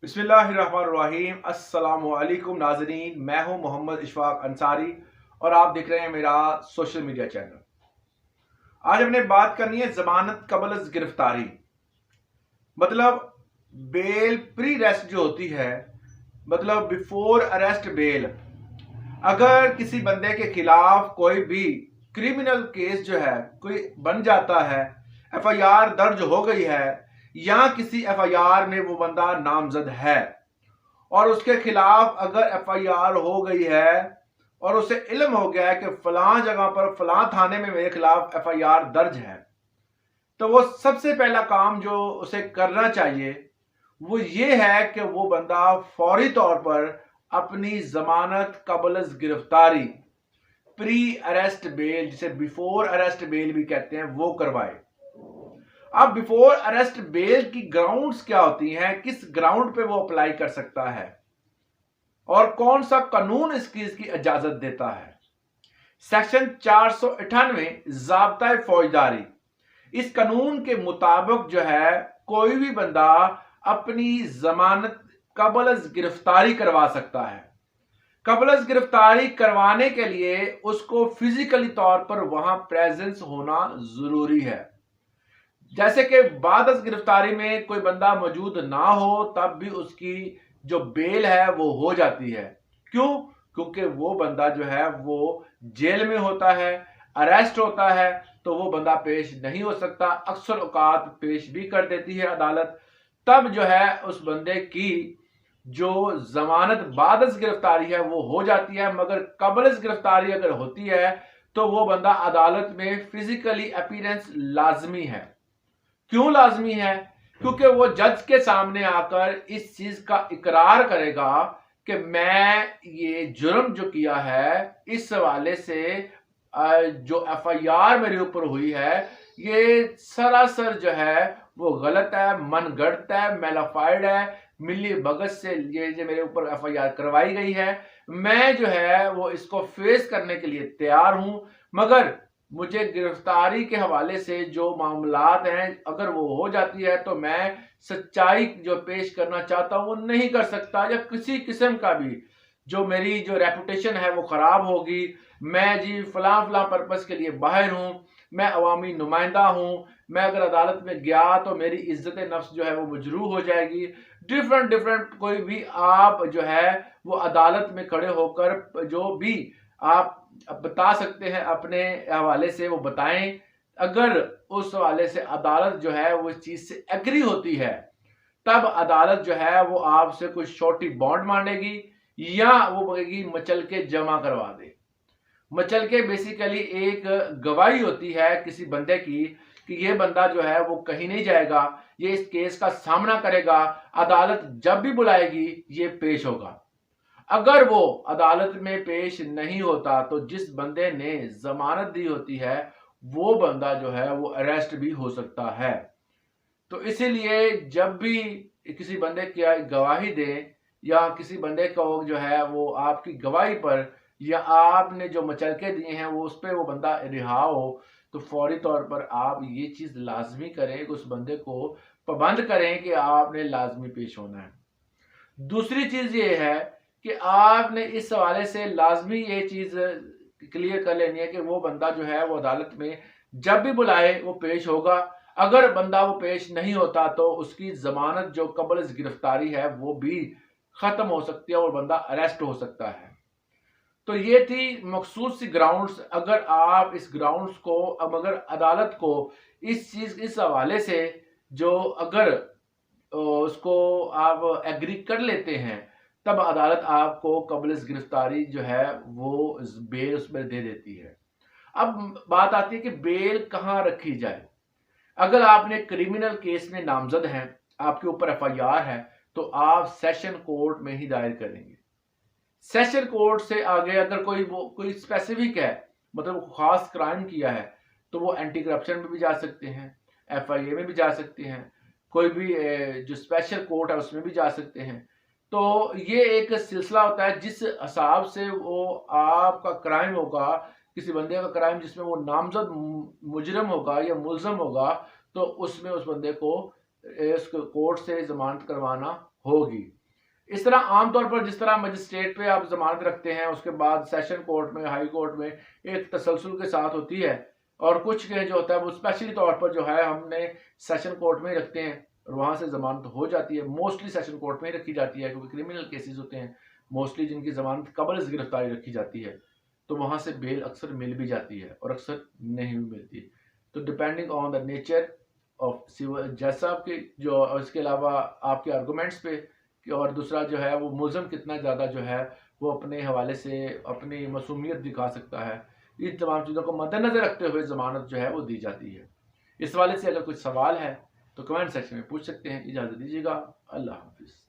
बिस्मिल्लाहिर्रहमानिर्रहीम। अस्सलामुअलैकुम नाज़रीन, मैं हूं मोहम्मद इशफाक अंसारी और आप देख रहे हैं मेरा सोशल मीडिया चैनल। आज हमने बात करनी है जमानत कबल अज़ गिरफ्तारी, मतलब बेल प्री रेस्ट जो होती है, मतलब बिफोर अरेस्ट बेल। अगर किसी बंदे के खिलाफ कोई भी क्रिमिनल केस जो है कोई बन जाता है, एफआईआर दर्ज हो गई है या किसी एफआईआर में वो बंदा नामजद है और उसके खिलाफ अगर एफआईआर हो गई है और उसे इल्म हो गया है कि फलां जगह पर फलां थाने में मेरे खिलाफ एफआईआर दर्ज है, तो वो सबसे पहला काम जो उसे करना चाहिए वो ये है कि वो बंदा फौरी तौर पर अपनी जमानत कबल गिरफ्तारी, प्री अरेस्ट बेल जिसे बिफोर अरेस्ट बेल भी कहते हैं, वो करवाए। अब बिफोर अरेस्ट बेल की ग्राउंड्स क्या होती हैं, किस ग्राउंड पे वो अप्लाई कर सकता है और कौन सा कानून इसकी इजाजत देता है। सेक्शन 498 ज़ाब्ता फौजदारी, इस कानून के मुताबिक जो है कोई भी बंदा अपनी जमानत कबल गिरफ्तारी करवा सकता है। कबल गिरफ्तारी करवाने के लिए उसको फिजिकली तौर पर वहां प्रेजेंस होना जरूरी है। जैसे कि बाद गिरफ्तारी में कोई बंदा मौजूद ना हो तब भी उसकी जो बेल है वो हो जाती है। क्यों? क्योंकि वो बंदा जो है वो जेल में होता है, अरेस्ट होता है, तो वो बंदा पेश नहीं हो सकता। अक्सर औकात पेश भी कर देती है अदालत, तब जो है उस बंदे की जो जमानत बाद गिरफ्तारी है वो हो जाती है। मगर कबल गिरफ्तारी अगर होती है तो वो बंदा अदालत में फिजिकली अपीयरेंस लाजमी है। क्यों लाजमी है? क्योंकि वो जज के सामने आकर इस चीज का इकरार करेगा कि मैं ये जुर्म जो किया है इस हवाले से जो एफआईआर मेरे ऊपर हुई है ये सरासर जो है वो गलत है, मनगढ़ंत है, मेलाफाइड है, मिली भगत से ये जो मेरे ऊपर एफआईआर करवाई गई है। मैं जो है वो इसको फेस करने के लिए तैयार हूं, मगर मुझे गिरफ्तारी के हवाले से जो मामलात हैं अगर वो हो जाती है तो मैं सच्चाई जो पेश करना चाहता हूं वो नहीं कर सकता, या किसी किस्म का भी जो मेरी जो रेपुटेशन है वो खराब होगी। मैं जी फलां फलां पर्पस के लिए बाहर हूं, मैं अवामी नुमाइंदा हूं, मैं अगर अदालत में गया तो मेरी इज्जत नफ्स जो है वो मजरूह हो जाएगी। डिफरेंट डिफरेंट कोई भी आप जो है वो अदालत में खड़े होकर जो भी आप बता सकते हैं अपने हवाले से वो बताएं। अगर उस हवाले से अदालत जो है वो इस चीज से एग्री होती है तब अदालत जो है वो आपसे कुछ शॉर्टी बॉन्ड मांगेगी या वो कहेगी मचल के जमा करवा दे। मचल के बेसिकली एक गवाही होती है किसी बंदे की कि ये बंदा जो है वो कहीं नहीं जाएगा, ये इस केस का सामना करेगा, अदालत जब भी बुलाएगी ये पेश होगा। अगर वो अदालत में पेश नहीं होता तो जिस बंदे ने जमानत दी होती है वो बंदा जो है वो अरेस्ट भी हो सकता है। तो इसीलिए जब भी किसी बंदे की गवाही दें या किसी बंदे को जो है वो आपकी गवाही पर या आपने जो मचलके दिए हैं वो उस पर वो बंदा रिहा हो तो फौरी तौर पर आप ये चीज लाजमी करें कि उस बंदे को पाबंद करें कि आपने लाजमी पेश होना है। दूसरी चीज ये है कि आपने इस हवाले से लाजमी ये चीज क्लियर कर लेनी है कि वो बंदा जो है वो अदालत में जब भी बुलाए वो पेश होगा। अगर बंदा वो पेश नहीं होता तो उसकी जमानत जो कबल गिरफ्तारी है वो भी खत्म हो सकती है और बंदा अरेस्ट हो सकता है। तो ये थी मखसूस सी ग्राउंड्स। अगर आप इस ग्राउंड्स को अब अगर अदालत को इस चीज इस हवाले से जो अगर उसको आप एग्री कर लेते हैं तब अदालत आपको कबल गिरफ्तारी जो है वो बेल उसमें दे देती है। अब बात आती है कि बेल कहाँ रखी जाए। अगर आपने क्रिमिनल केस में नामजद हैं, आपके ऊपर एफआईआर है, तो आप सेशन कोर्ट में ही दायर करेंगे। सेशन कोर्ट से आगे अगर कोई स्पेसिफिक है, मतलब खास क्राइम किया है, तो वो एंटी करप्शन में भी जा सकते हैं, एफआईए में भी जा सकते हैं, कोई भी जो स्पेशल कोर्ट है उसमें भी जा सकते हैं। तो ये एक सिलसिला होता है जिस हिसाब से वो आपका क्राइम होगा, किसी बंदे का क्राइम जिसमें वो नामजद मुजरम होगा या मुलजम होगा, तो उसमें उस बंदे को इस कोर्ट से जमानत करवाना होगी। इस तरह आमतौर पर जिस तरह मजिस्ट्रेट पे आप जमानत रखते हैं, उसके बाद सेशन कोर्ट में, हाई कोर्ट में एक तसलसल के साथ होती है, और कुछ के जो होता है वो स्पेशली तौर पर जो है हमने सेशन कोर्ट में ही रखते हैं और वहाँ से ज़मानत हो जाती है। मोस्टली सेशन कोर्ट में ही रखी जाती है क्योंकि क्रिमिनल केसेस होते हैं मोस्टली जिनकी ज़मानत कबल गिरफ्तारी रखी जाती है, तो वहाँ से बेल अक्सर मिल भी जाती है और अक्सर नहीं भी मिलती। तो depending on the nature of civil जज साहब के जो, इसके अलावा आपके आर्गूमेंट्स पे, और दूसरा जो है वो मुलज़म कितना ज़्यादा जो है वो अपने हवाले से अपनी मासूमियत दिखा सकता है, इन तमाम चीज़ों को मद्देनज़र रखते हुए ज़मानत जो है वो दी जाती है। इस हवाले से अगर कुछ सवाल है तो कमेंट सेक्शन में पूछ सकते हैं। इजाज़त दीजिएगा। अल्लाह हाफ़िज़।